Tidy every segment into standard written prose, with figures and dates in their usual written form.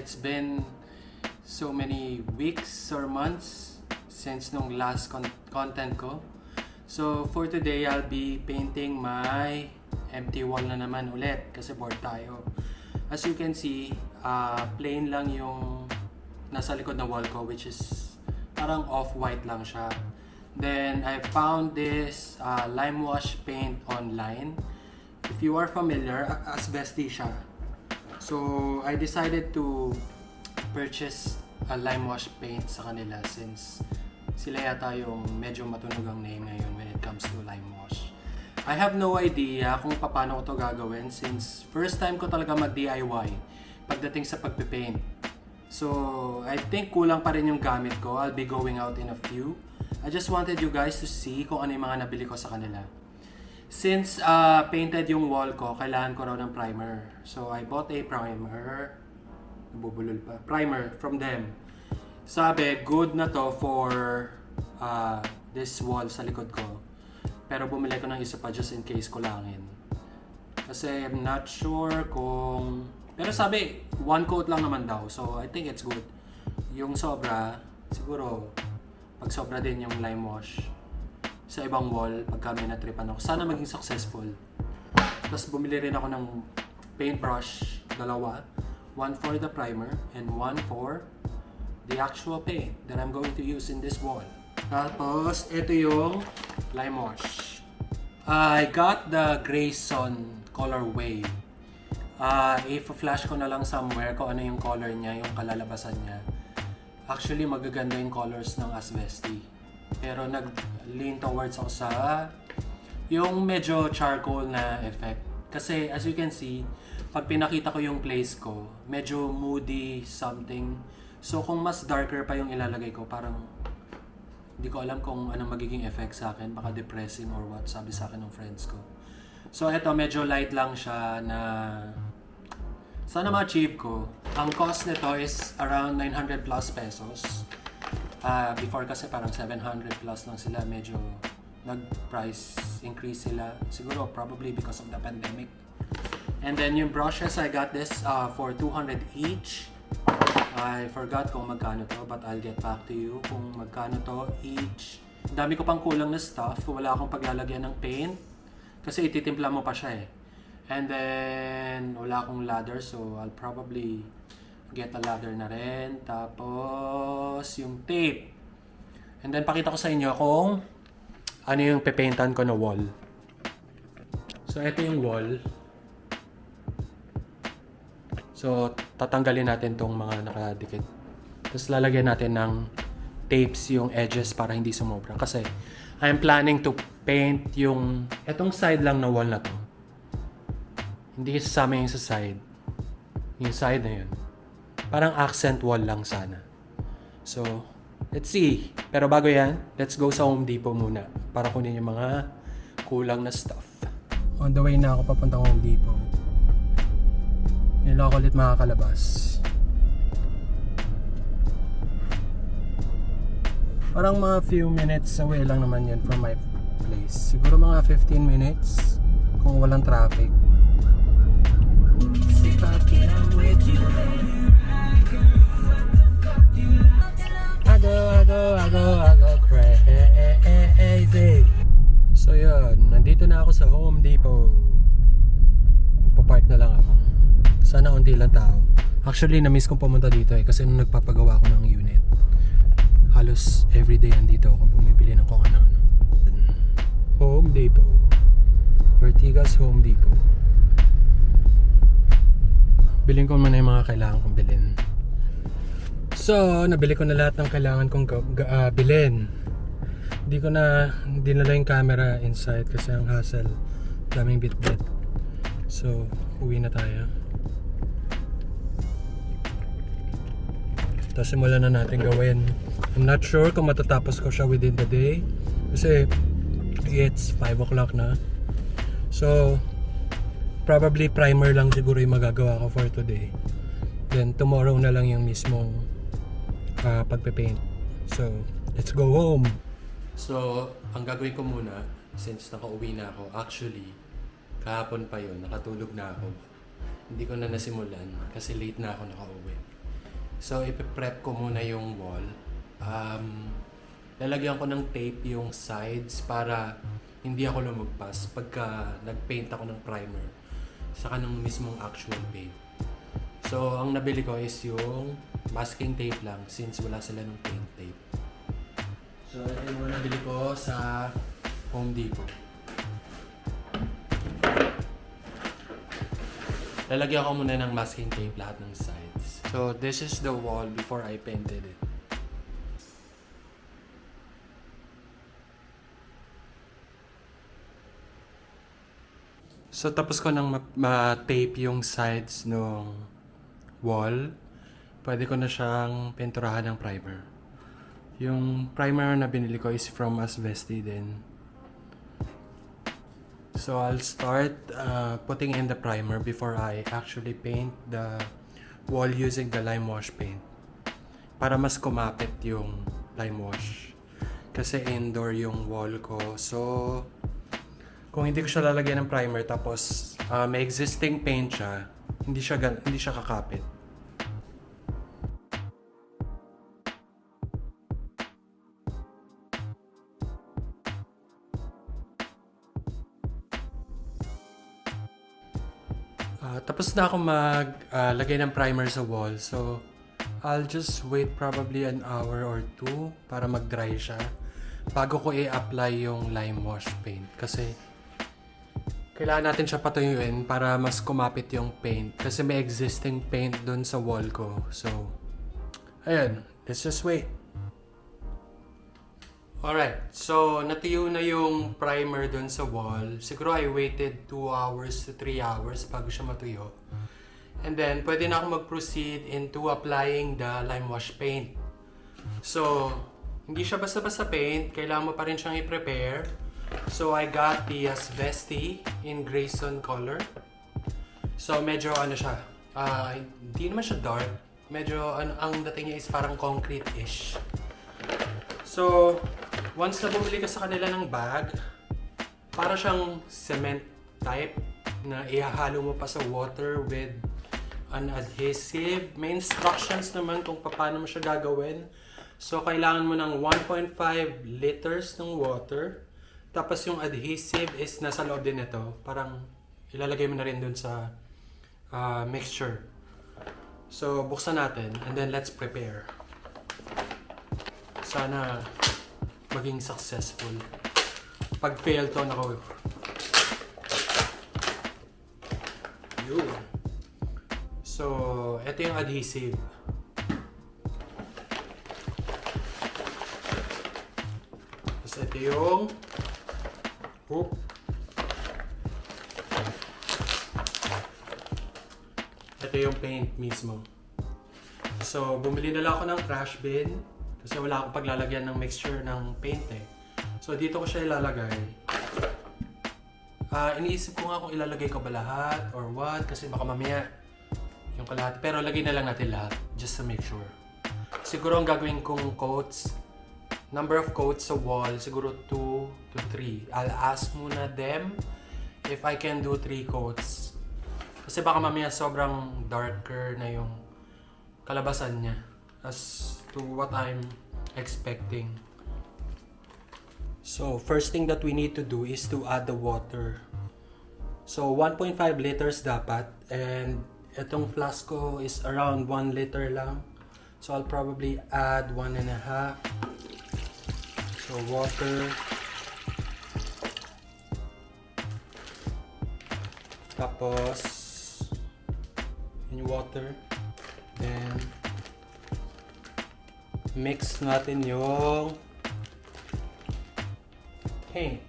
It's been so many weeks or months since nung last content ko. So for today, I'll be painting my empty wall na naman ulit kasi bored tayo. As you can see, plain lang yung nasa likod na wall ko, which is parang off-white lang siya. Then I found this Limewash Paint online. If you are familiar, Asvesti siya. So I decided to purchase a Limewash paint sa kanila since sila yata yung medyo matunog ang name ngayon when it comes to Limewash. I have no idea kung paano ko to gagawin since first time ko talaga mag-DIY pagdating sa pagpipaint. So I think kulang pa rin yung gamit ko. I'll be going out in a few. I just wanted you guys to see kung ano yung mga nabili ko sa kanila. Since painted yung wall ko, kailangan ko raw ng primer. So I bought a primer. Nabubulol pa. Primer from them. Sabi, good na to for this wall sa likod ko. Pero bumili ko ng isa pa just in case kulangin. Kasi I'm not sure kung... Pero sabi, one coat lang naman daw. So I think it's good. Yung sobra, siguro, pag sobra din yung Limewash sa ibang wall, pagka may natripan ako. Sana maging successful. Tapos bumili rin ako ng paintbrush, dalawa. One for the primer and one for the actual paint that I'm going to use in this wall. Tapos, ito yung Limewash. I got the Grayson colorway. If-flash ko na lang somewhere kung ano yung color niya, yung kalalabasan niya. Actually, magaganda yung colors ng Asvesti. Pero nag-lean towards ako sa yung medyo charcoal na effect. Kasi as you can see, pag pinakita ko yung place ko, medyo moody something. So kung mas darker pa yung ilalagay ko, parang hindi ko alam kung anong magiging effect sa akin. Baka depressing or what, sabi sa akin ng friends ko. So eto, medyo light lang siya na sana ma-achieve ko. Ang cost nito is around 900 plus pesos. Before kasi parang 700 plus lang sila, medyo nag-price increase sila. Siguro probably because of the pandemic. And then yung brushes, I got this for 200 each. I forgot kung magkano to, but I'll get back to you kung magkano to each. Dami ko pang kulang na stuff, wala akong paglalagyan ng paint. Kasi ititimpla mo pa siya eh. And then, wala akong ladder, so I'll probably get a ladder na rin. Tapos, yung tape. And then, pakita ko sa inyo kung ano yung pepaintan ko na wall. So, ito yung wall. So, tatanggalin natin tong mga nakadikit. Tapos, lalagyan natin ng tapes yung edges para hindi sumobra. Kasi, I'm planning to paint yung etong side lang na wall na to. Hindi kasama yung sa side. Yung side na yun. Parang accent wall lang sana. So, let's see. Pero bago yan, let's go sa Home Depot muna para kunin yung mga kulang na stuff. On the way na ako papuntang Home Depot. Ngayon ako ulit makakalabas. Parang mga few minutes away lang naman yun from my place. Siguro mga 15 minutes kung walang traffic. I go crazy. So yun, nandito na ako sa Home Depot. Magpa-park na lang ako. Sana unti lang tao. Actually, na-miss kong pumunta dito eh kasi nung nagpapagawa ako ng unit, halos everyday andito ako bumibili ng kung ano-ano. Home Depot. Ortigas Home Depot. Bilhin ko muna yung mga kailangan kong bilhin. So, nabili ko na lahat ng kailangan kong bilhin. Hindi ko na dinala yung camera inside kasi ang hassle. Daming bit-bit. So, uwi na tayo. Tapos simulan na natin gawin. I'm not sure kung matatapos ko siya within the day. Kasi, it's 5 o'clock na. So, probably primer lang siguro yung magagawa ko for today. Then tomorrow na lang yung mismong pagpe-paint. So, let's go home. So, ang gagawin ko muna, since nakauwi na ako, actually, kahapon pa yun, nakatulog na ako. Hindi ko na nasimulan kasi late na ako nakauwi. So, ipiprep ko muna yung wall. Lalagyan ko ng tape yung sides para hindi ako lumagpas pagka nagpaint ako ng primer saka ng mismong actual paint. So, ang nabili ko is yung masking tape lang since wala sila ng paint tape. So, ito yung nabili ko sa Home Depot. Lalagyan ko muna ng masking tape lahat ng sides. So, this is the wall before I painted it. So, tapos ko nang ma-tape yung sides ng wall. Pwede ko na siyang pinturahan ng primer. Yung primer na binili ko is from Asvesti din. So, I'll start putting in the primer before I actually paint the wall using the Limewash paint. Para mas kumapit yung Limewash. Kasi indoor yung wall ko. So, kung hindi ko siya lalagyan ng primer tapos may existing paint siya, hindi siya kakapit. Tapos na ako maglagay ng primer sa wall. So, I'll just wait probably an hour or two para mag-dry siya bago ko i-apply yung Limewash paint. Kasi kailangan natin siya patuyuin para mas kumapit yung paint. Kasi may existing paint dun sa wall ko. So, ayun. Let's just wait. Alright. So, natuyo na yung primer dun sa wall. Siguro I waited 2 hours to 3 hours bago siya matuyo. And then, pwede na ako mag-proceed into applying the Limewash paint. So, hindi siya basta-basta paint. Kailangan mo pa rin siyang i-prepare. So, I got the Asvesti in Grayson color. So, medyo ano siya. Hindi naman siya dark. Medyo ang dating niya is parang concrete-ish. So, once na bumili ka sa kanila ng bag, para siyang cement type na ihahalo mo pa sa water with an adhesive. May instructions naman kung paano mo siya gagawin. So, kailangan mo ng 1.5 liters ng water. Tapos yung adhesive is nasa loob din ito. Parang ilalagay mo na rin dun sa mixture. So, buksan natin and then let's prepare. Sana maging successful. Pag fail to, nako. Yun. So, ito yung adhesive. Tapos ito yung hook. Ito yung paint mismo. So, bumili na lang ako ng trash bin kasi wala akong paglalagyan ng mixture ng paint eh. So, dito ko siya ilalagay. Iniisip ko nga kung ilalagay ko ba lahat or what kasi baka mamaya yung kalahati. Pero lagay na lang natin lahat just to make sure. Siguro ang gagawin kong coats, number of coats sa wall, siguro 2 to 3. I'll ask muna them if I can do 3 coats. Kasi baka mamaya sobrang darker na yung kalabasan niya as to what I'm expecting. So, first thing that we need to do is to add the water. So, 1.5 liters dapat. And itong flask ko is around 1 liter lang. So, I'll probably add 1.5. So, water. Tapos, yung water. Then, mix natin yung paint.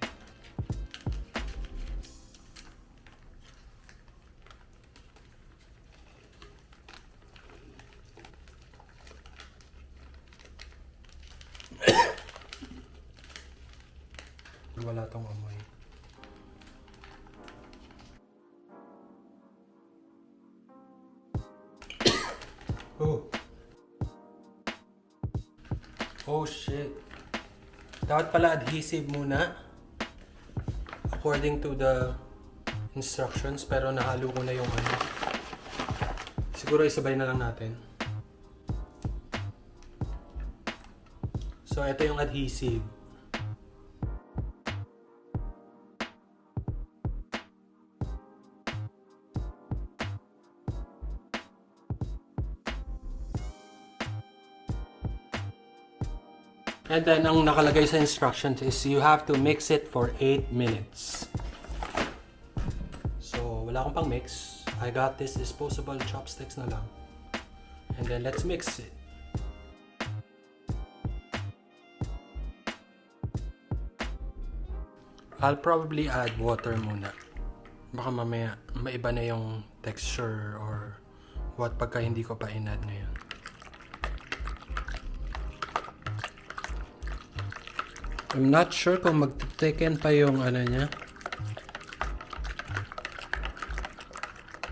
Wala tong amoy. Oh shit. Dapat pala adhesive muna according to the instructions, pero nahalo ko na yung ano. Siguro isabay na lang natin. So, ito yung adhesive. And then, ang nakalagay sa instructions is you have to mix it for 8 minutes. So, wala akong pang mix. I got this disposable chopsticks na lang. And then, let's mix it. I'll probably add water muna. Baka mamaya maiba na yung texture or what pagka hindi ko pa in-add ngayon. I'm not sure kung mag-thicken pa yung ano niya.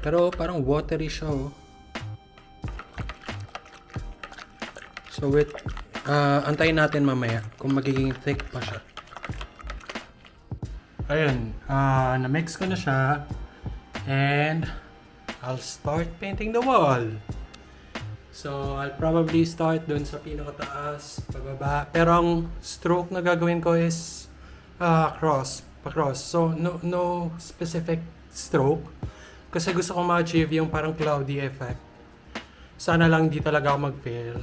Pero parang watery siya, oh. So wait, antayin natin mamaya kung magiging thick pa siya. Ayun, na-mix ko na siya. And I'll start painting the wall. So, I'll probably start dun sa pinakataas, pababa. Pero ang stroke na gagawin ko is pa-cross. So, no specific stroke. Kasi gusto ko ma-achieve yung parang cloudy effect. Sana lang di talaga ako mag-fail.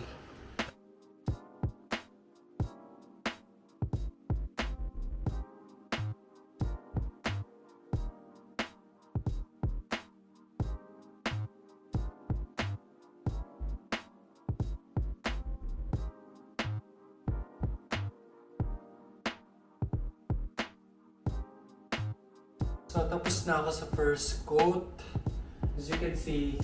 So, tapos na ako sa first coat. As you can see,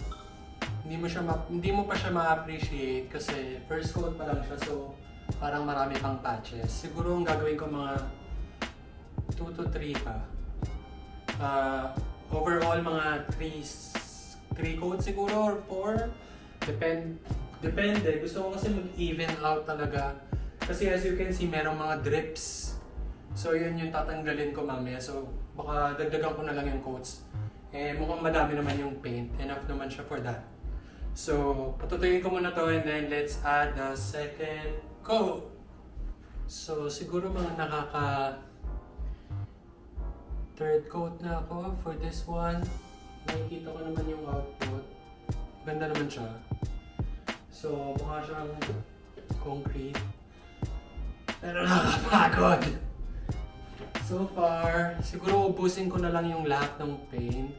hindi mo pa siya ma-appreciate kasi first coat pa lang siya. So, parang marami pang patches. Siguro ang gagawin ko mga 2 to 3 pa. Overall, mga 3 coats siguro or 4. Depende. Gusto ko kasi mag-even out talaga. Kasi as you can see, merong mga drips. So, yun yung tatanggalin ko mamaya. So, baka dagdagan ko na lang yung coats. Eh, mukhang madami naman yung paint. Enough naman siya for that. So, patutuyin ko muna to and then let's add the second coat. So, siguro mga third coat na ako for this one. Nakikita ko naman yung output. Ganda naman siya. So, mukha siyang concrete. Pero nakakapagod. So far, siguro ubusin ko na lang yung lahat ng paint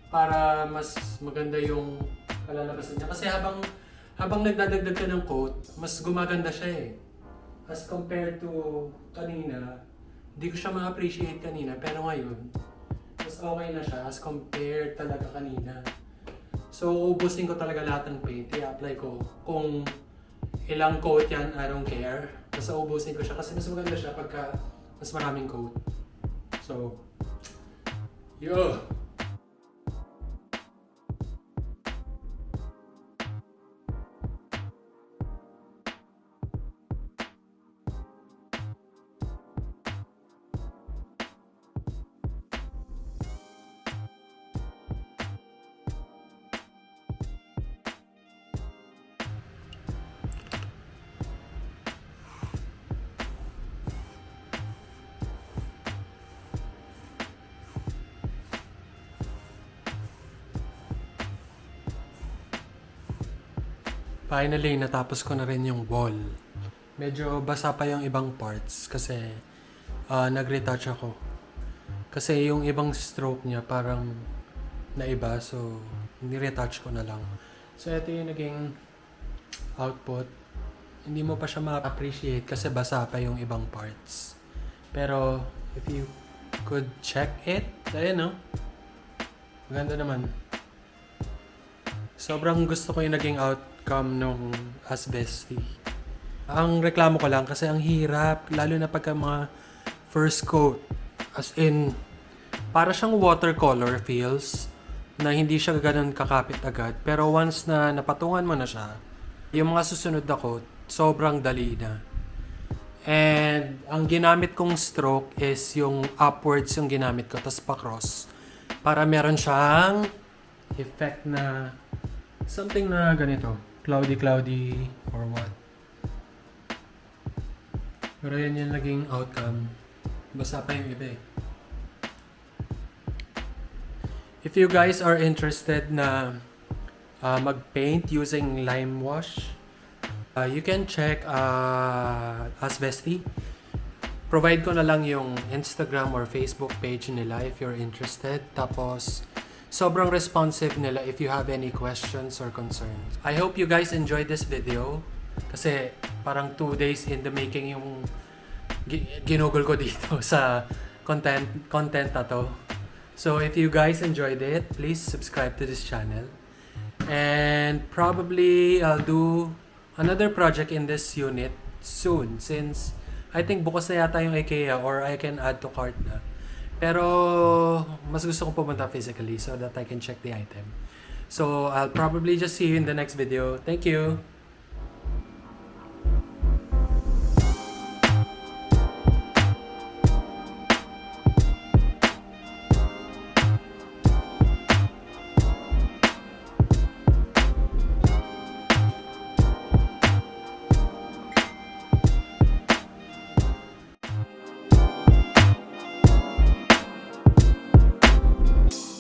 para mas maganda yung kalalabasan niya. Kasi habang nagdadagdag ka ng coat, mas gumaganda siya eh. As compared to kanina, hindi ko siya ma-appreciate kanina. Pero ngayon, mas okay na siya as compared talaga kanina. So, ubusin ko talaga lahat ng paint. I-apply ko. Kung ilang coat yan, I don't care. Basta ubusin ko siya kasi mas maganda siya pagka mas maraming coat. So, yo! Finally, natapos ko na rin yung wall. Medyo basa pa yung ibang parts kasi nag-retouch ako. Kasi yung ibang stroke niya parang naiba, so ni-retouch ko na lang. So ito yung naging output. Hindi mo pa siya ma-appreciate kasi basa pa yung ibang parts. Pero if you could check it, ayun no? Maganda naman. Sobrang gusto ko yung naging outcome nung Asvesti. Ang reklamo ko lang kasi ang hirap, lalo na pagka mga first coat. As in, para siyang watercolor feels na hindi siya ganun kakapit agad. Pero once na napatungan mo na siya, yung mga susunod na coat, sobrang dali na. And ang ginamit kong stroke is yung upwards yung ginamit ko, tas pa-cross. Para meron siyang effect na something na ganito. Cloudy or what. Pero yan yung naging outcome. Basta pa yung iba eh. If you guys are interested na mag-paint using Limewash, you can check Asvesti. Provide ko na lang yung Instagram or Facebook page nila if you're interested. Tapos, sobrang responsive nila if you have any questions or concerns. I hope you guys enjoyed this video. Kasi parang 2 days in the making yung ginugol ko dito sa content na to. So if you guys enjoyed it, please subscribe to this channel. And probably I'll do another project in this unit soon since I think bukas na yata yung IKEA or I can add to cart na. Pero mas gusto kong pumunta physically so that I can check the item. So I'll probably just see you in the next video. Thank you!